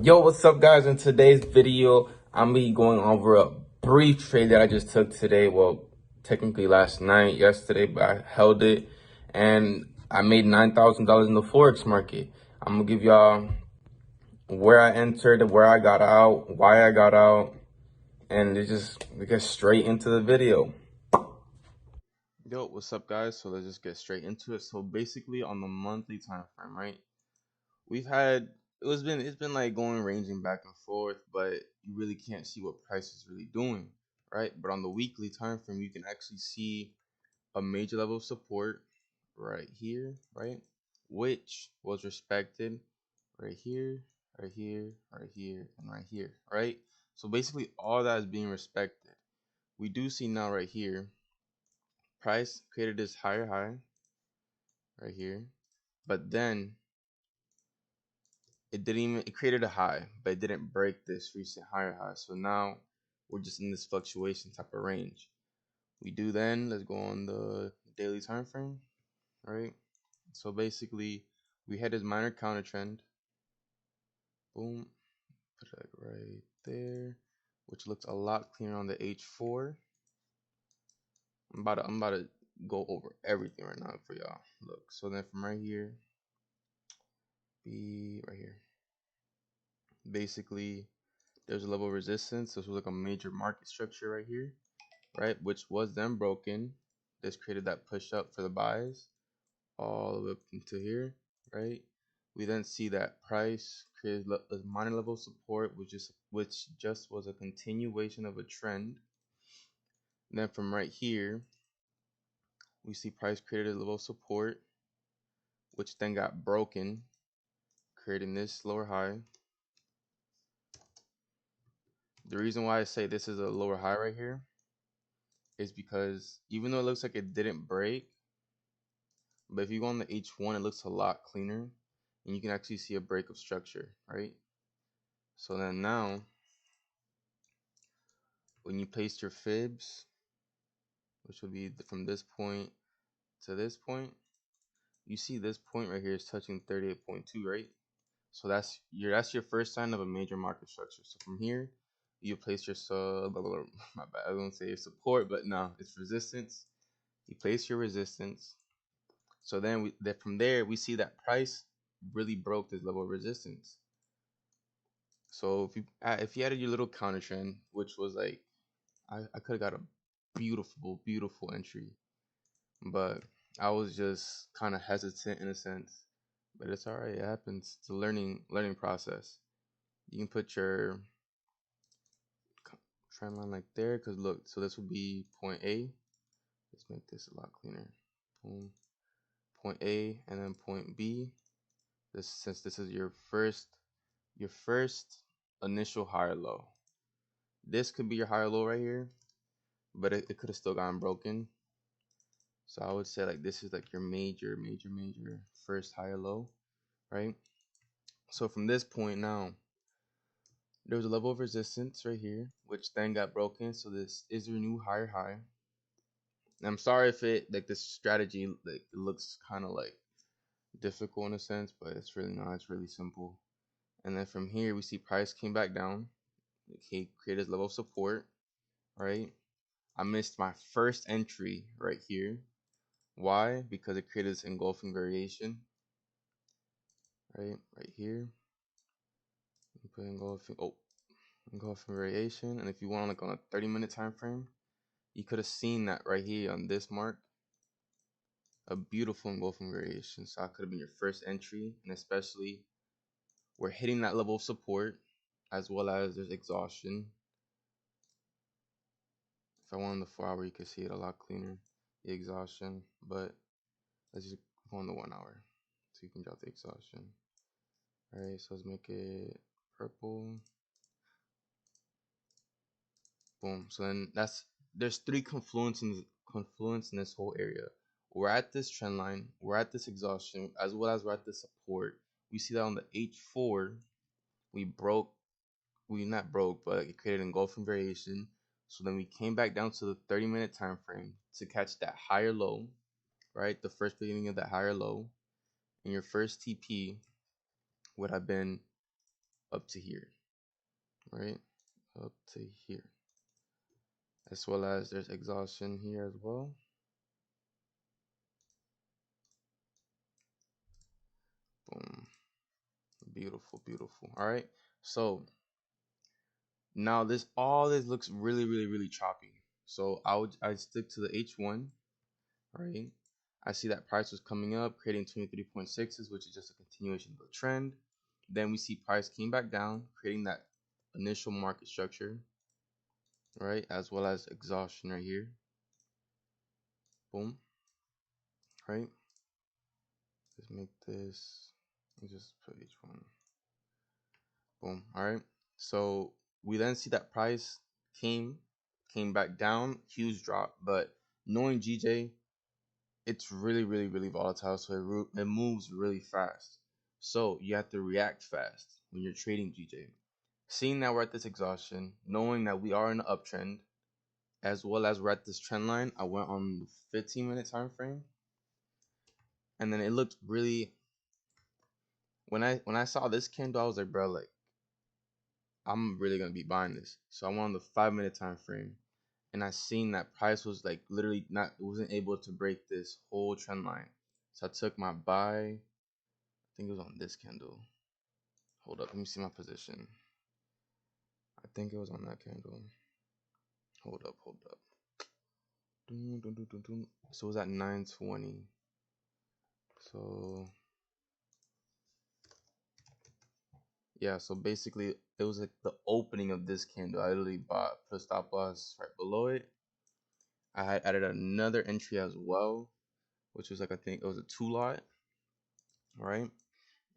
Yo, what's up guys? In today's video, I'm gonna be going over a brief trade that I just took today. Well, technically yesterday, but I held it and I made $9,000 in the Forex market. I'm gonna give y'all where I entered, where I got out, why I got out, and we get straight into the video. Yo, what's up guys? So let's just get straight into it. So basically on the monthly time frame, right? We've had it's been like going ranging back and forth, but you really can't see what price is really doing, right? But on the weekly time frame, you can actually see a major level of support right here, right? Which was respected right here, right here, right here, and right here, right? So basically all that is being respected. We do see now right here, price created this higher high right here, but then it created a high, but it didn't break this recent higher high. So now we're just in this fluctuation type of range. Let's go on the daily time frame, right? So basically we had this minor counter trend. Boom, put it right there, which looks a lot cleaner on the H4. I'm about to go over everything right now for y'all. Look, so then from right here, be right here. Basically, there's a level of resistance. This was like a major market structure right here, right? Which was then broken. This created that push up for the buys all the way up into here, right? We then see that price created a minor level of support, which just was a continuation of a trend. And then from right here, we see price created a level of support, which then got broken, creating this lower high. The reason why I say this is a lower high right here is because even though it looks like it didn't break, but if you go on the H1, it looks a lot cleaner, and you can actually see a break of structure, right? So then now, when you place your fibs, which will be from this point to this point, you see this point right here is touching 38.2, right? So that's your first sign of a major market structure. So from here, you place your my bad, I was gonna say support, but no, it's resistance. You place your resistance. So then from there we see that price really broke this level of resistance. So if you added your little counter trend, which was like I could have got a beautiful entry, but I was just kind of hesitant in a sense. But it's alright, it happens. It's a learning process. You can put your trend line like there, because look, so this would be point A. Let's make this a lot cleaner. Boom. Point A and then point B. Since this is your first initial higher low. This could be your higher low right here, but it could have still gotten broken. So I would say like this is like your major first higher low, right? So from this point now, there was a level of resistance right here, which then got broken. So this is your new higher high. And I'm sorry if this strategy like it looks kind of like difficult in a sense, but it's really not. It's really simple. And then from here we see price came back down. It created a level of support, right? I missed my first entry right here. Why? Because it created this engulfing variation, right here. Put engulfing variation, and if you want like on a 30-minute time frame, you could have seen that right here on this mark, a beautiful engulfing variation. So that could have been your first entry, and especially we're hitting that level of support, as well as there's exhaustion. If I went on the 4-hour, you could see it a lot cleaner, the exhaustion. But let's just go on the 1 hour, so you can drop the exhaustion. All right, so let's make it purple. Boom. So then there's three confluence in this whole area. We're at this trend line, we're at this exhaustion, as well as we're at this support. We see that on the H4, we not broke, but it created engulfing variation. So then we came back down to the 30-minute time frame to catch that higher low, right? The first beginning of that higher low. And your first TP would have been up to here, right? Up to here. As well as there's exhaustion here as well. Boom. Beautiful, beautiful. All right. So now all this looks really choppy. So I'd stick to the H1, right? I see that price was coming up, creating 23.6s, which is just a continuation of the trend. Then we see price came back down, creating that initial market structure, right? As well as exhaustion right here. Boom. Right? Let's make this, let's just put H1. Boom. All right. So we then see that price came back down, huge drop. But knowing GJ, it's really volatile. So it moves really fast. So you have to react fast when you're trading GJ. Seeing that we're at this exhaustion, knowing that we are in an uptrend, as well as we're at this trend line, I went on the 15-minute time frame, and then it looked really. When I saw this candle, I was like, bro, like I'm really gonna be buying this. So I went on the 5-minute time frame, and I seen that price was like literally wasn't able to break this whole trend line. So I took my buy. I think it was on this candle. Hold up, let me see my position. I think it was on that candle. Hold up. So it was at 920. So yeah, so basically it was like the opening of this candle. I literally put a stop loss right below it. I had added another entry as well, which was like, I think it was a 2 lot, right?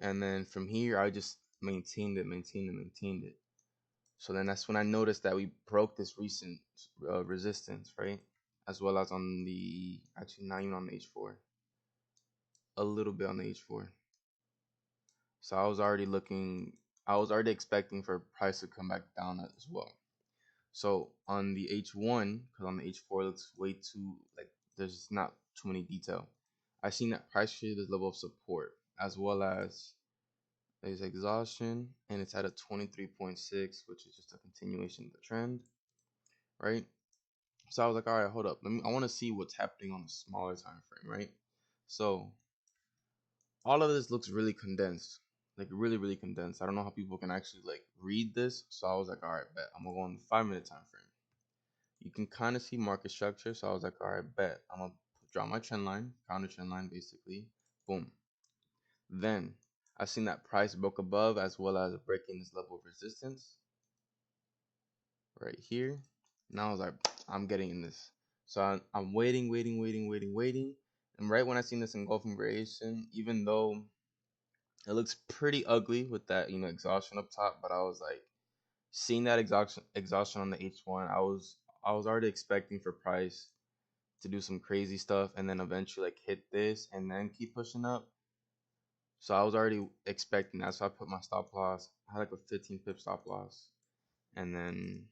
And then from here I just maintained it. So then that's when I noticed that we broke this recent resistance, right? As well as on the, actually not even on the H4, a little bit on the H4. So I was already expecting for price to come back down as well. So on the H1, because on the H4 it looks way too, like there's not too many detail. I seen that price created this level of support, as well as there's exhaustion, and it's at a 23.6, which is just a continuation of the trend, right? So I was like, all right, hold up, I want to see what's happening on the smaller time frame, right? So all of this looks really condensed, like really condensed. I don't know how people can actually like read this. So I was like, all right, bet I'm gonna go on the 5-minute time frame. You can kind of see market structure. So I was like, all right, bet I'm gonna draw my trend line, counter trend line, basically. Boom. Then I seen that price broke above, as well as breaking this level of resistance right here. Now I was like, I'm getting in this. So I'm waiting. And right when I seen this engulfing variation, even though it looks pretty ugly with that, exhaustion up top, but I was like, seeing that exhaustion on the H1, I was already expecting for price to do some crazy stuff and then eventually like hit this and then keep pushing up. So I was already expecting that. So I put my stop loss. I had like a 15 pip stop loss, and then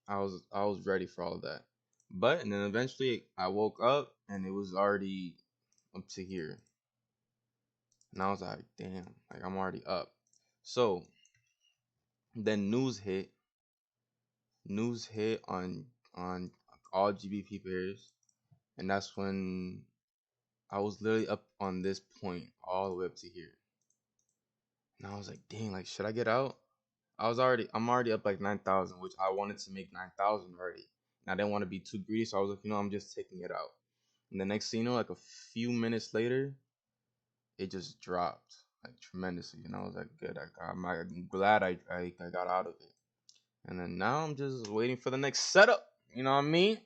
I was ready for all of that. But and then eventually I woke up and it was already up to here. And I was like, damn, like I'm already up. So then news hit on all Gbpjpy pairs, and that's when I was literally up on this point all the way up to here. And I was like, dang, like should I get out? I'm already up like 9,000, which I wanted to make 9,000 already. And I didn't want to be too greedy, so I was like, I'm just taking it out. And the next thing you know, like a few minutes later, it just dropped like tremendously. And I was like, good, I'm glad I got out of it. And then now I'm just waiting for the next setup. You know what I mean?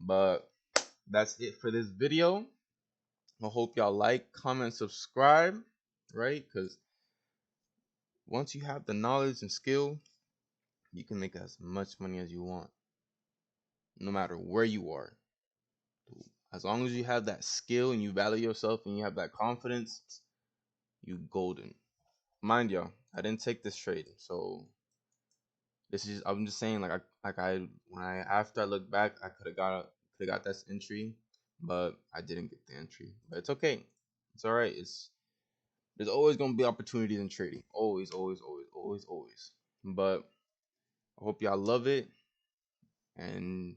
But that's it for this video. I hope y'all like, comment, subscribe, right? Because once you have the knowledge and skill, you can make as much money as you want, no matter where you are. As long as you have that skill and you value yourself and you have that confidence, you golden. Mind y'all, I didn't take this trade, so I'm just saying, after I look back, I could have got this entry, but I didn't get the entry. But it's okay. It's all right. There's always gonna be opportunities in trading. Always, always, always, always, always. But I hope y'all love it. And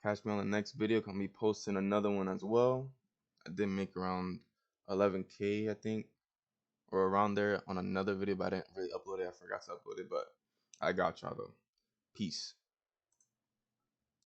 catch me on the next video. I'm gonna be posting another one as well. I did make around 11K, I think, or around there on another video, but I didn't really upload it. I forgot to upload it, but I got y'all though. Peace.